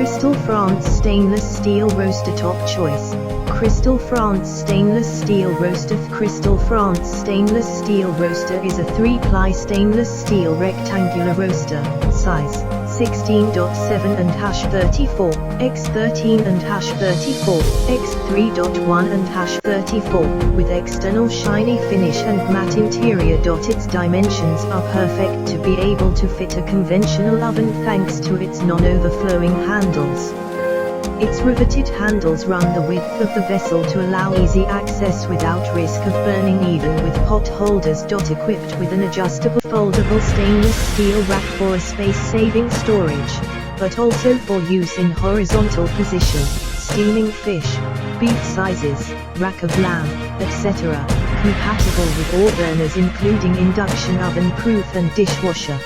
Cristel France Stainless Steel Roaster Top Choice. Cristel France Stainless Steel Roaster. Cristel France Stainless Steel Roaster is a 3-ply stainless steel rectangular roaster, size 16.7 and /34, x 13 and /34, x 3.1 and /34, with external shiny finish and matte interior. Its dimensions are perfect to be able to fit a conventional oven thanks to its non-overflowing handles. Its riveted handles run the width of the vessel to allow easy access without risk of burning, even with pot holders. Equipped with an adjustable foldable stainless steel rack for a space-saving storage, but also for use in horizontal position, steaming fish, beef sizes, rack of lamb, etc. Compatible with all burners including induction oven proof and dishwasher.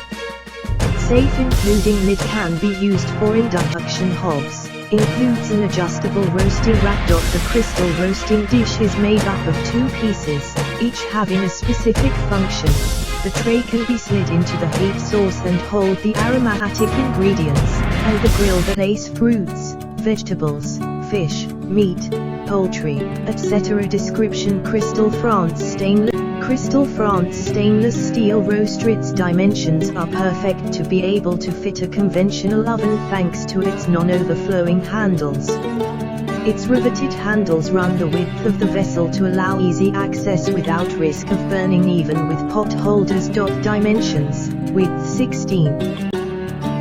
Safe including lid can be used for induction hobs. Includes an adjustable roasting rack. The Cristel roasting dish is made up of 2 pieces, each having a specific function. The tray can be slid into the heat source and hold the aromatic ingredients, and the grill that place fruits, vegetables, fish, meat, poultry, etc. Description: Cristel France stainless steel roaster. Its dimensions are perfect to be able to fit a conventional oven thanks to its non-overflowing handles. Its riveted handles run the width of the vessel to allow easy access without risk of burning, even with pot holders. Dimensions: width 16,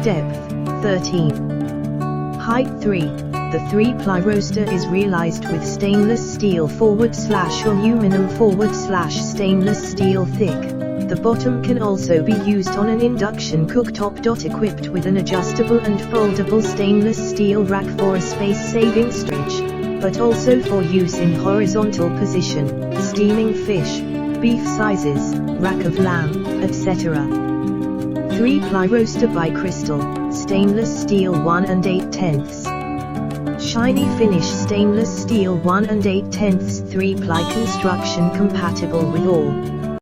depth 13, height 3. The 3-ply roaster is realized with stainless steel /aluminum /stainless steel thick. The bottom can also be used on an induction cooktop. Equipped with an adjustable and foldable stainless steel rack for a space-saving storage, but also for use in horizontal position, steaming fish, beef sizes, rack of lamb, etc. 3-ply roaster by Cristel, stainless steel 1 8/10. Shiny finish stainless steel 1 8/10. 3-ply construction compatible with all